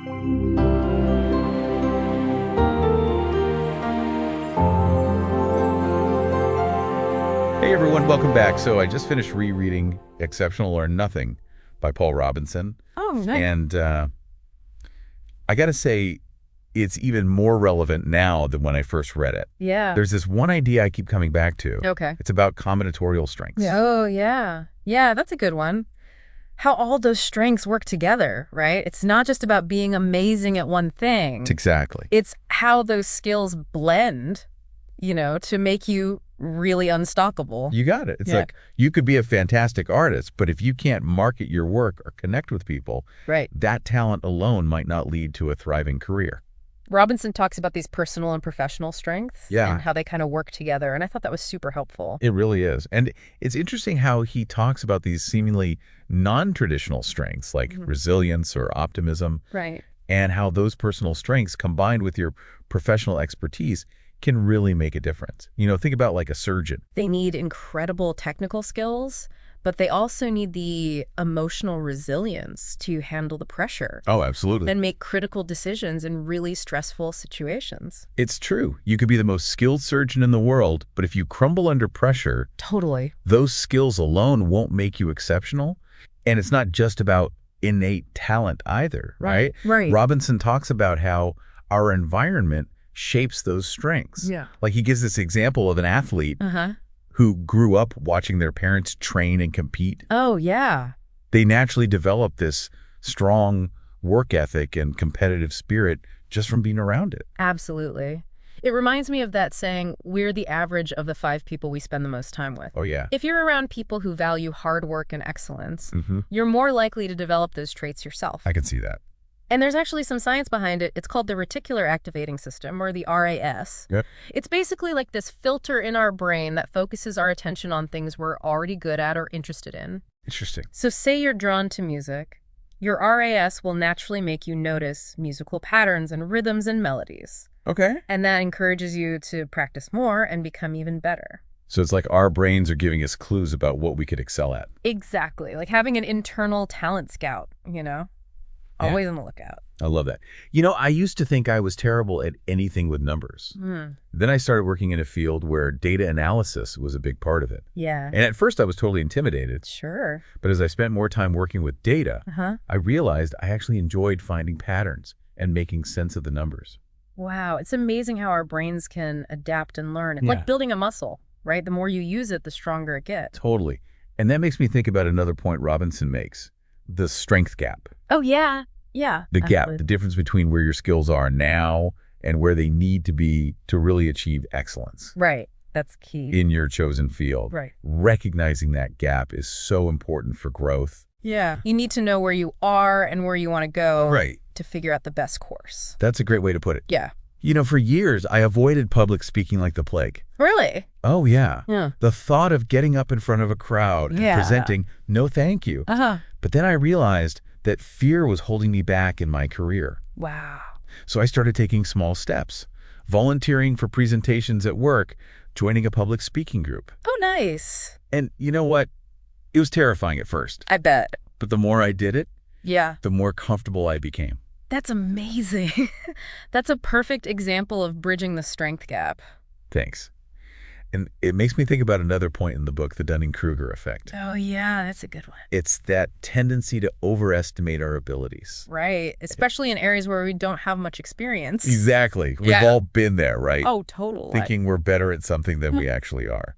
Hey everyone, welcome back. So I just finished rereading Exceptional or Nothing by Paul Robinson. Oh, nice. And I got to say, it's even more relevant now than when I first read it. Yeah. There's this one idea I keep coming back to. Okay. It's about combinatorial strengths. Oh, yeah. Yeah, that's a good one. How all those strengths work together, right? It's not just about being amazing at one thing. Exactly. It's how those skills blend, to make you really unstoppable. You got it. It's like you could be a fantastic artist, but if you can't market your work or connect with people, right, that talent alone might not lead to a thriving career. Robinson talks about these personal and professional strengths and how they kind of work together, and I thought that was super helpful. It really is. And it's interesting how he talks about these seemingly non-traditional strengths like resilience or optimism, right, and how those personal strengths combined with your professional expertise can really make a difference. Think about like a surgeon. They need incredible technical skills, but they also need the emotional resilience to handle the pressure. Oh, absolutely. And make critical decisions in really stressful situations. It's true. You could be the most skilled surgeon in the world, but if you crumble under pressure, totally, those skills alone won't make you exceptional. And it's not just about innate talent either, right? Right. Robinson talks about how our environment shapes those strengths. Yeah. Like he gives this example of an athlete who grew up watching their parents train and compete. Oh, yeah. They naturally develop this strong work ethic and competitive spirit just from being around it. Absolutely. It reminds me of that saying, we're the average of the 5 people we spend the most time with. Oh, yeah. If you're around people who value hard work and excellence, you're more likely to develop those traits yourself. I can see that. And there's actually some science behind it. It's called the reticular activating system, or the RAS. Yep. It's basically like this filter in our brain that focuses our attention on things we're already good at or interested in. Interesting. So say you're drawn to music, your RAS will naturally make you notice musical patterns and rhythms and melodies. Okay. And that encourages you to practice more and become even better. So it's like our brains are giving us clues about what we could excel at. Exactly. Like having an internal talent scout, Always on the lookout. I love that. I used to think I was terrible at anything with numbers. Then I started working in a field where data analysis was a big part of it. Yeah. And at first I was totally intimidated. Sure. But as I spent more time working with data, I realized I actually enjoyed finding patterns and making sense of the numbers. Wow. It's amazing how our brains can adapt and learn. It's like building a muscle, right? The more you use it, the stronger it gets. Totally. And that makes me think about another point Robinson makes, the strength gap. Oh, yeah. Yeah. The gap, the difference between where your skills are now and where they need to be to really achieve excellence. Right. That's key. In your chosen field. Right. Recognizing that gap is so important for growth. Yeah. You need to know where you are and where you want to go. Right. To figure out the best course. That's a great way to put it. Yeah. For years, I avoided public speaking like the plague. Really? Oh, yeah. Yeah. The thought of getting up in front of a crowd and presenting, no thank you. But then I realized that fear was holding me back in my career. Wow. So I started taking small steps, volunteering for presentations at work, joining a public speaking group. Oh, nice. And you know what? It was terrifying at first. I bet. But the more I did it, the more comfortable I became. That's amazing. That's a perfect example of bridging the strength gap. Thanks. And it makes me think about another point in the book, the Dunning-Kruger effect. Oh, yeah, that's a good one. It's that tendency to overestimate our abilities. Right, especially in areas where we don't have much experience. Exactly. We've all been there, right? Oh, totally. Thinking we're better at something than we actually are.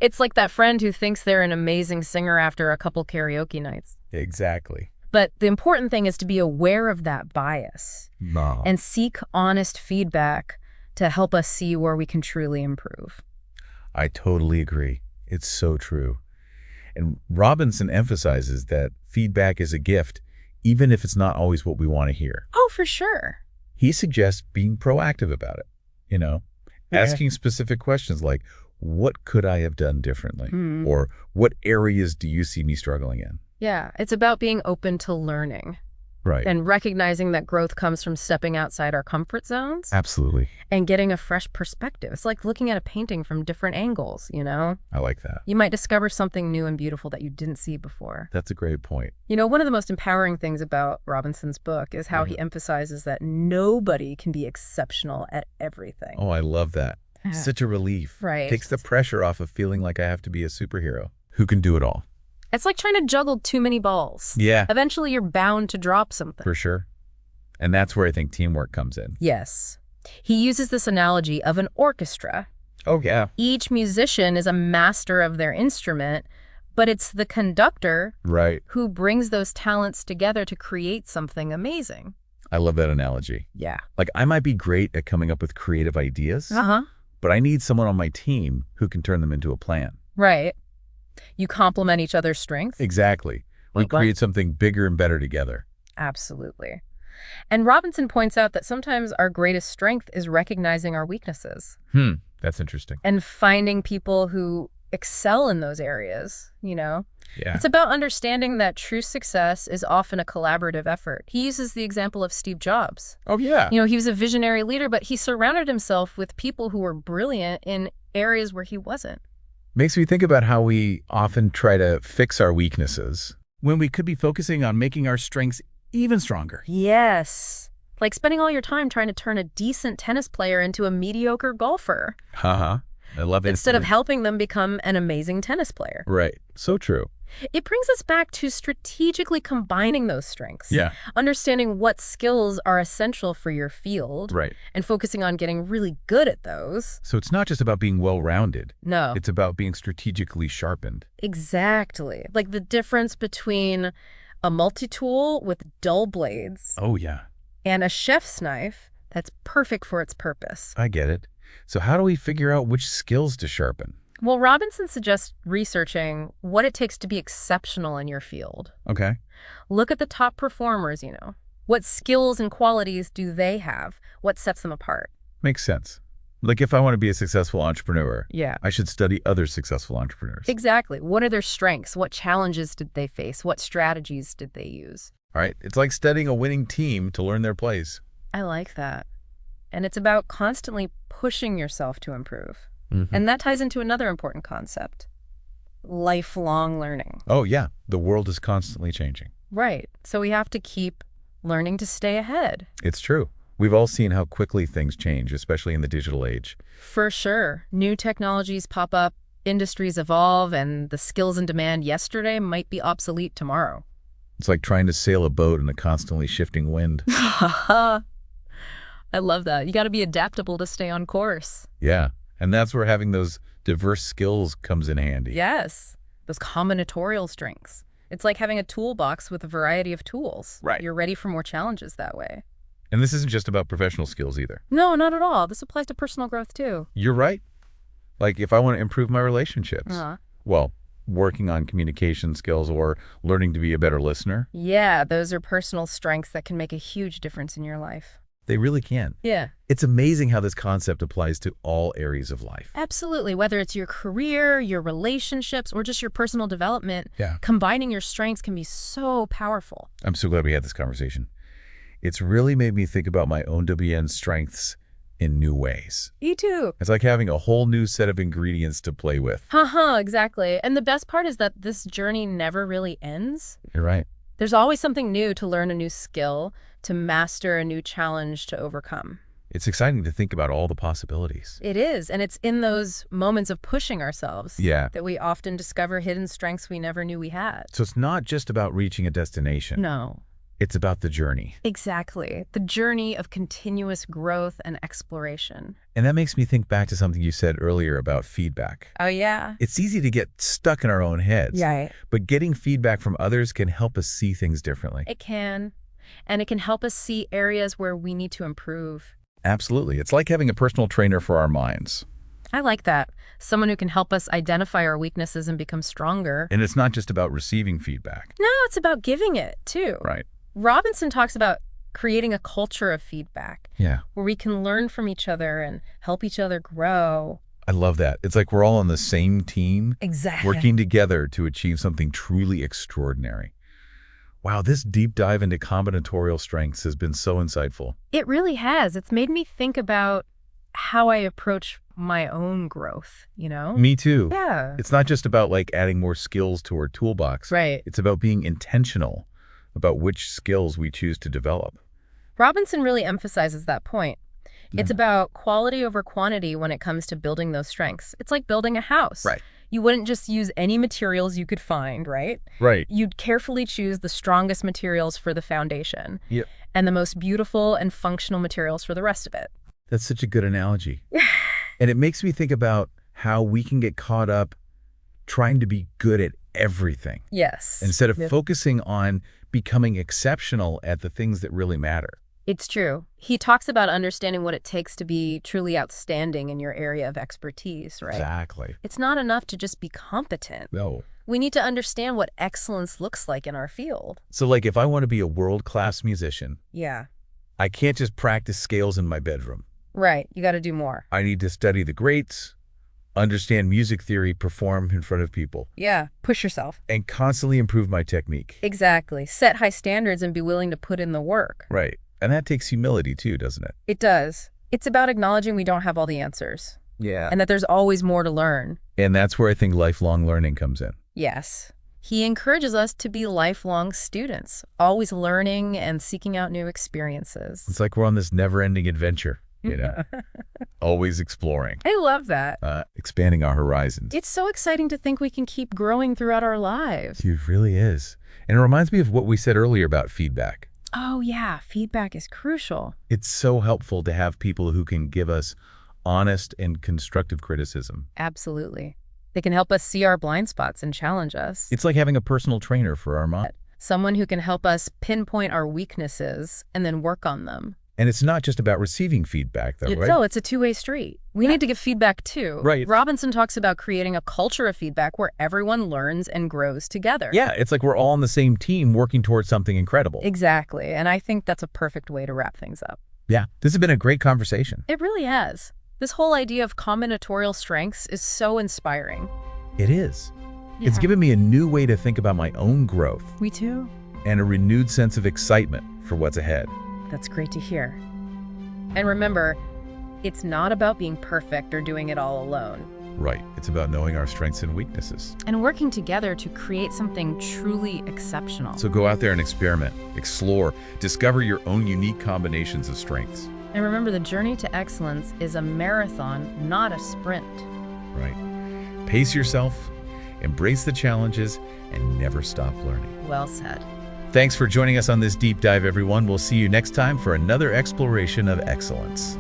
It's like that friend who thinks they're an amazing singer after a couple karaoke nights. Exactly. But the important thing is to be aware of that bias and seek honest feedback to help us see where we can truly improve. I totally agree. It's so true. And Robinson emphasizes that feedback is a gift, even if it's not always what we want to hear. Oh, for sure. He suggests being proactive about it, asking specific questions like, what could I have done differently? Or what areas do you see me struggling in? Yeah, it's about being open to learning. Right. And recognizing that growth comes from stepping outside our comfort zones. Absolutely. And getting a fresh perspective. It's like looking at a painting from different angles, I like that. You might discover something new and beautiful that you didn't see before. That's a great point. One of the most empowering things about Robinson's book is how he emphasizes that nobody can be exceptional at everything. Oh, I love that. Such a relief. Right. Takes the pressure off of feeling like I have to be a superhero who can do it all. It's like trying to juggle too many balls. Yeah. Eventually, you're bound to drop something. For sure. And that's where I think teamwork comes in. Yes. He uses this analogy of an orchestra. Oh, yeah. Each musician is a master of their instrument, but it's the conductor who brings those talents together to create something amazing. I love that analogy. Yeah. Like, I might be great at coming up with creative ideas, Uh-huh. but I need someone on my team who can turn them into a plan. Right. You complement each other's strengths. Exactly. We create something bigger and better together. Absolutely. And Robinson points out that sometimes our greatest strength is recognizing our weaknesses. That's interesting. And finding people who excel in those areas, Yeah. It's about understanding that true success is often a collaborative effort. He uses the example of Steve Jobs. Oh, yeah. He was a visionary leader, but he surrounded himself with people who were brilliant in areas where he wasn't. Makes me think about how we often try to fix our weaknesses when we could be focusing on making our strengths even stronger. Yes. Like spending all your time trying to turn a decent tennis player into a mediocre golfer. I love it. Instead of helping them become an amazing tennis player. Right. So true. It brings us back to strategically combining those strengths. Yeah. Understanding what skills are essential for your field. Right. And focusing on getting really good at those. So it's not just about being well-rounded. No. It's about being strategically sharpened. Exactly. Like the difference between a multi-tool with dull blades. Oh, yeah. And a chef's knife that's perfect for its purpose. I get it. So how do we figure out which skills to sharpen? Well, Robinson suggests researching what it takes to be exceptional in your field. Okay. Look at the top performers, What skills and qualities do they have? What sets them apart? Makes sense. Like if I want to be a successful entrepreneur, Yeah. I should study other successful entrepreneurs. Exactly. What are their strengths? What challenges did they face? What strategies did they use? All right. It's like studying a winning team to learn their plays. I like that. And it's about constantly pushing yourself to improve. Mm-hmm. And that ties into another important concept, lifelong learning. Oh, yeah. The world is constantly changing. Right. So we have to keep learning to stay ahead. It's true. We've all seen how quickly things change, especially in the digital age. For sure. New technologies pop up, industries evolve, and the skills in demand yesterday might be obsolete tomorrow. It's like trying to sail a boat in a constantly shifting wind. I love that. You got to be adaptable to stay on course. Yeah. And that's where having those diverse skills comes in handy. Yes. Those combinatorial strengths. It's like having a toolbox with a variety of tools. Right. You're ready for more challenges that way. And this isn't just about professional skills either. No, not at all. This applies to personal growth too. You're right. Like if I want to improve my relationships, Uh-huh. well, working on communication skills or learning to be a better listener. Yeah, those are personal strengths that can make a huge difference in your life. They really can. Yeah. It's amazing how this concept applies to all areas of life. Absolutely. Whether it's your career, your relationships, or just your personal development, Yeah. combining your strengths can be so powerful. I'm so glad we had this conversation. It's really made me think about my own WN strengths in new ways. Me too. It's like having a whole new set of ingredients to play with. Exactly. And the best part is that this journey never really ends. You're right. There's always something new to learn, a new skill, to master, a new challenge to overcome. It's exciting to think about all the possibilities. It is, and it's in those moments of pushing ourselves that we often discover hidden strengths we never knew we had. So it's not just about reaching a destination. No. It's about the journey. Exactly. The journey of continuous growth and exploration. And that makes me think back to something you said earlier about feedback. Oh, yeah. It's easy to get stuck in our own heads. Right. But getting feedback from others can help us see things differently. It can. And it can help us see areas where we need to improve. Absolutely. It's like having a personal trainer for our minds. I like that. Someone who can help us identify our weaknesses and become stronger. And it's not just about receiving feedback. No, it's about giving it, too. Right. Robinson talks about creating a culture of feedback. Yeah. Where we can learn from each other and help each other grow. I love that. It's like we're all on the same team. Exactly. Working together to achieve something truly extraordinary. Wow, this deep dive into combinatorial strengths has been so insightful. It really has. It's made me think about how I approach my own growth, you know? Me too. Yeah. It's not just about like adding more skills to our toolbox. Right. It's about being intentional about which skills we choose to develop. Robinson really emphasizes that point. It's about quality over quantity when it comes to building those strengths. It's like building a house. Right. You wouldn't just use any materials you could find, right? Right. You'd carefully choose the strongest materials for the foundation. Yep. And the most beautiful and functional materials for the rest of it. That's such a good analogy. And it makes me think about how we can get caught up trying to be good at everything. Yes. Instead of focusing on becoming exceptional at the things that really matter. It's true. He talks about understanding what it takes to be truly outstanding in your area of expertise, right? Exactly. It's not enough to just be competent. No. We need to understand what excellence looks like in our field. So like if I want to be a world-class musician, Yeah. I can't just practice scales in my bedroom. Right. You got to do more. I need to study the greats, understand music theory, perform in front of people, Yeah. Push yourself. and constantly improve my technique. Exactly. Set high standards and be willing to put in the work. Right. And that takes humility too, doesn't it? It does. It's about acknowledging we don't have all the answers Yeah. and that there's always more to learn. And that's where I think lifelong learning comes in. Yes. He encourages us to be lifelong students, always learning and seeking out new experiences. It's like we're on this never-ending adventure, you know, always exploring, I love that. expanding our horizons. It's so exciting to think we can keep growing throughout our lives. It really is. And it reminds me of what we said earlier about feedback. Oh, yeah. Feedback is crucial. It's so helpful to have people who can give us honest and constructive criticism. Absolutely. They can help us see our blind spots and challenge us. It's like having a personal trainer for our mind. Someone who can help us pinpoint our weaknesses and then work on them. And it's not just about receiving feedback, though, right? No, it's a two-way street. We need to give feedback, too. Right. Robinson talks about creating a culture of feedback where everyone learns and grows together. Yeah, it's like we're all on the same team working towards something incredible. Exactly. And I think that's a perfect way to wrap things up. Yeah, this has been a great conversation. It really has. This whole idea of combinatorial strengths is so inspiring. It is. It's given me a new way to think about my own growth Me too. and a renewed sense of excitement for what's ahead. That's great to hear. And remember, it's not about being perfect or doing it all alone. Right. It's about knowing our strengths and weaknesses. And working together to create something truly exceptional. So go out there and experiment, explore, discover your own unique combinations of strengths. And remember, the journey to excellence is a marathon, not a sprint. Right. Pace yourself, embrace the challenges, and never stop learning. Well said. Thanks for joining us on this deep dive, everyone. We'll see you next time for another exploration of excellence.